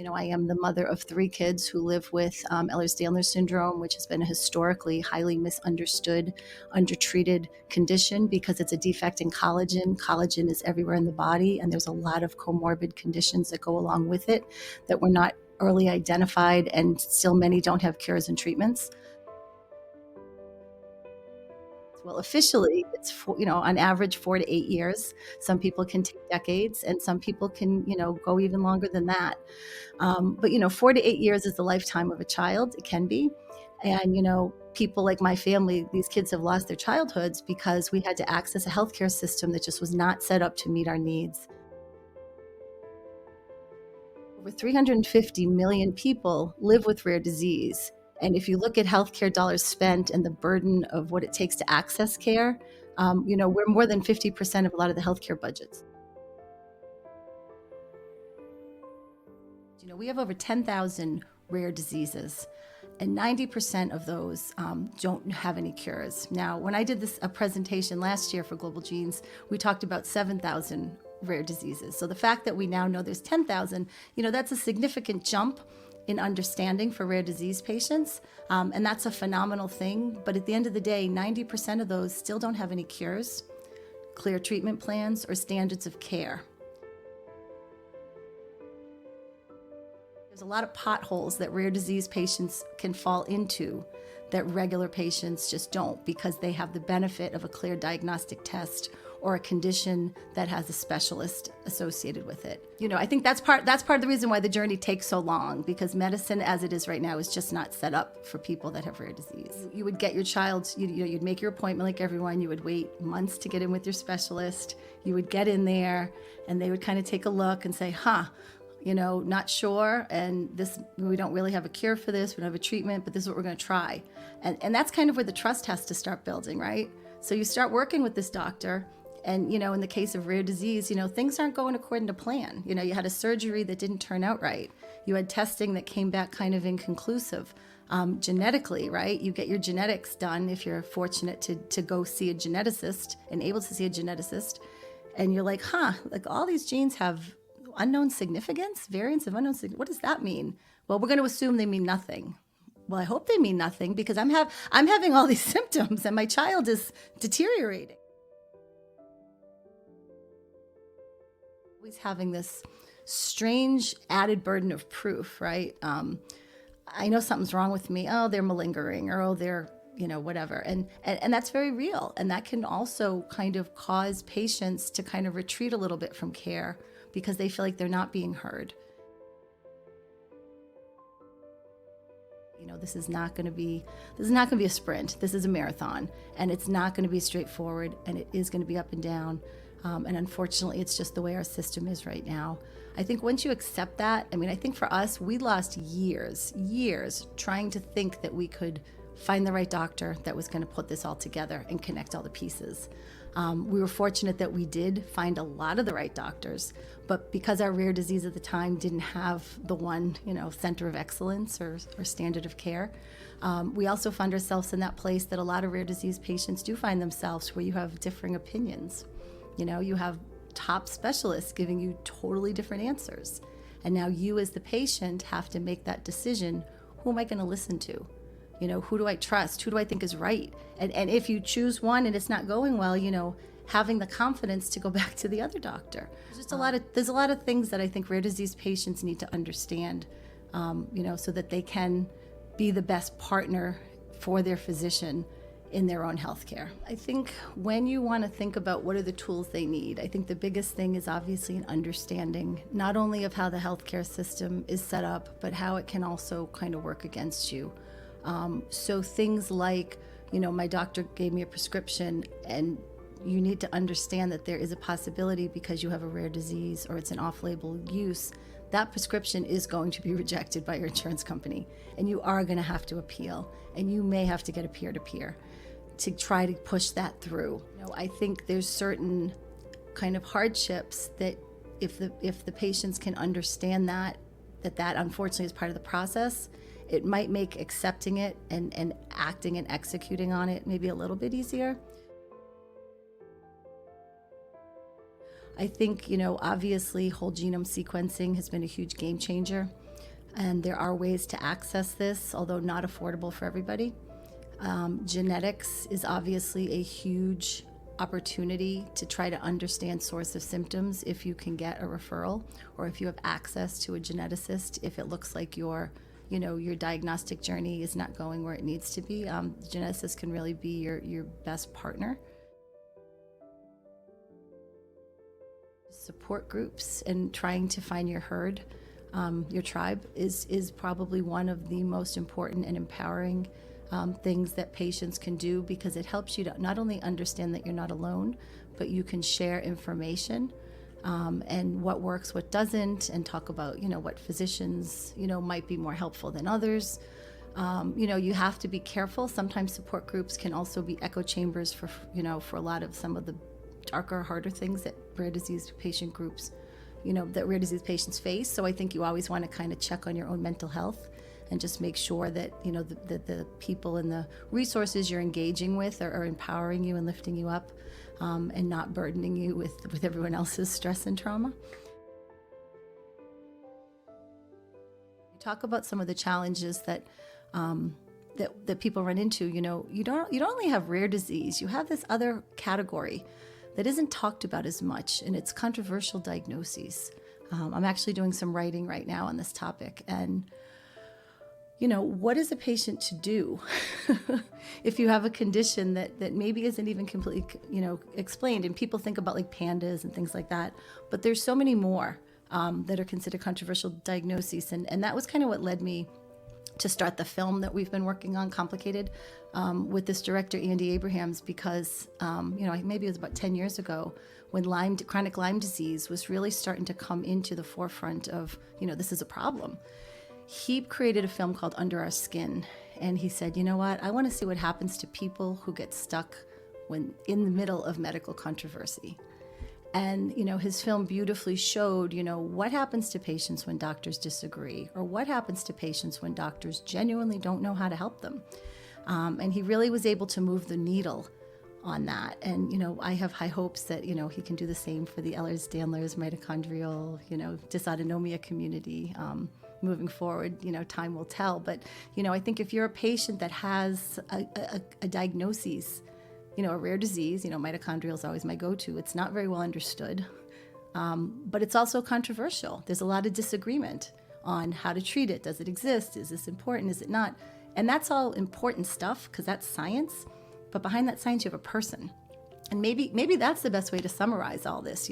I am the mother of 3 kids who live with Ehlers-Danlos syndrome, which has been a historically highly misunderstood, undertreated condition because it's a defect in collagen. Collagen is everywhere in the body, and there's a lot of comorbid conditions that go along with it that were not early identified, and still many don't have cures and treatments. Well, officially, it's on average 4 to 8 years. Some people can take decades, and some people can, go even longer than that. But 4 to 8 years is the lifetime of a child. It can be, and people like my family, these kids have lost their childhoods because we had to access a healthcare system that just was not set up to meet our needs. Over 350 million people live with rare disease. And if you look at healthcare dollars spent and the burden of what it takes to access care, we're more than 50% of a lot of the healthcare budgets. We have over 10,000 rare diseases, and 90% of those don't have any cures. Now, when I did a presentation last year for Global Genes, we talked about 7,000 rare diseases. So the fact that we now know there's 10,000, that's a significant jump in understanding for rare disease patients. And that's a phenomenal thing. But at the end of the day, 90% of those still don't have any cures, clear treatment plans, or standards of care. There's a lot of potholes that rare disease patients can fall into that regular patients just don't, because they have the benefit of a clear diagnostic test or a condition that has a specialist associated with it. I think that's part of the reason why the journey takes so long, because medicine as it is right now is just not set up for people that have rare disease. You would get your child, you'd make your appointment like everyone, you would wait months to get in with your specialist, you would get in there, and they would kind of take a look and say, not sure, and we don't really have a cure for this, we don't have a treatment, but this is what we're going to try. And that's kind of where the trust has to start building, right? So you start working with this doctor, and in the case of rare disease, things aren't going according to plan. You had a surgery that didn't turn out right. You had testing that came back kind of inconclusive. Genetically, right? You get your genetics done if you're fortunate to go see a geneticist and able to see a geneticist, and you're like, all these genes have unknown significance, variants of unknown significance. What does that mean? Well, we're going to assume they mean nothing. Well, I hope they mean nothing, because I'm having all these symptoms and my child is deteriorating. Always having this strange added burden of proof, right? I know something's wrong with me. Oh, they're malingering, or they're whatever. And that's very real. And that can also kind of cause patients to kind of retreat a little bit from care because they feel like they're not being heard. This is not going to be a sprint. This is a marathon, and it's not going to be straightforward, and it is going to be up and down. And unfortunately, it's just the way our system is right now. I think once you accept that, I think for us, we lost years trying to think that we could find the right doctor that was going to put this all together and connect all the pieces. We were fortunate that we did find a lot of the right doctors, but because our rare disease at the time didn't have the one, center of excellence or standard of care, we also found ourselves in that place that a lot of rare disease patients do find themselves, where you have differing opinions. You have top specialists giving you totally different answers. And now you as the patient have to make that decision. Who am I going to listen to? Who do I trust? Who do I think is right? And if you choose one and it's not going well, having the confidence to go back to the other doctor. There's a lot of things that I think rare disease patients need to understand, so that they can be the best partner for their physician in their own healthcare. I think when you want to think about what are the tools they need, I think the biggest thing is obviously an understanding, not only of how the healthcare system is set up, but how it can also kind of work against you. So things like, my doctor gave me a prescription, and you need to understand that there is a possibility, because you have a rare disease or it's an off-label use, that prescription is going to be rejected by your insurance company, and you are going to have to appeal, and you may have to get a peer-to-peer to try to push that through. I think there's certain kind of hardships that if the patients can understand that unfortunately is part of the process, it might make accepting it and acting and executing on it maybe a little bit easier. I think, obviously whole genome sequencing has been a huge game changer. And there are ways to access this, although not affordable for everybody. Genetics is obviously a huge opportunity to try to understand source of symptoms if you can get a referral, or if you have access to a geneticist, if it looks like your diagnostic journey is not going where it needs to be. The geneticist can really be your best partner. Support groups and trying to find your herd, your tribe, is probably one of the most important and empowering things that patients can do, because it helps you to not only understand that you're not alone, but you can share information and what works, what doesn't, and talk about what physicians might be more helpful than others. You have to be careful. Sometimes support groups can also be echo chambers for a lot of some of the darker, harder things that rare disease patient groups, that rare disease patients face. So I think you always want to kind of check on your own mental health and just make sure that the people and the resources you're engaging with are empowering you and lifting you up, and not burdening you with everyone else's stress and trauma. You talk about some of the challenges that people run into. You don't only have rare disease, you have this other category that isn't talked about as much, and it's controversial diagnoses. I'm actually doing some writing right now on this topic, and what is a patient to do if you have a condition that maybe isn't even completely explained? And people think about like pandas and things like that, but there's so many more that are considered controversial diagnoses, and that was kind of what led me to start the film that we've been working on, Complicated, with this director, Andy Abrahams, because, maybe it was about 10 years ago when chronic Lyme disease was really starting to come into the forefront of, this is a problem. He created a film called Under Our Skin, and he said, I want to see what happens to people who get stuck when in the middle of medical controversy. And, his film beautifully showed, what happens to patients when doctors disagree, or what happens to patients when doctors genuinely don't know how to help them. And he really was able to move the needle on that. And, I have high hopes that, he can do the same for the Ehlers-Danlos mitochondrial, dysautonomia community moving forward. Time will tell. But, I think if you're a patient that has a diagnosis, a rare disease, mitochondrial is always my go-to. It's not very well understood, but it's also controversial. There's a lot of disagreement on how to treat it. Does it exist? Is this important? Is it not? And that's all important stuff, because that's science. But behind that science, you have a person. And maybe that's the best way to summarize all this.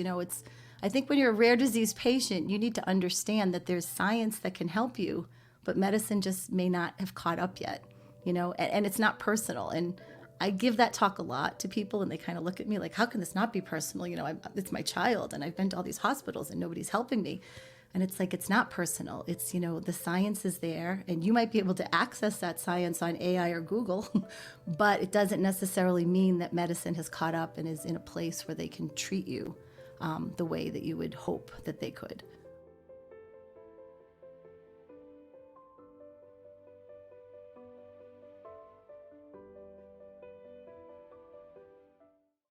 I think when you're a rare disease patient, you need to understand that there's science that can help you, but medicine just may not have caught up yet, and it's not personal. And I give that talk a lot to people, and they kind of look at me like, how can this not be personal? It's my child, and I've been to all these hospitals and nobody's helping me. And it's like, it's not personal. It's, the science is there, and you might be able to access that science on AI or Google, but it doesn't necessarily mean that medicine has caught up and is in a place where they can treat you the way that you would hope that they could.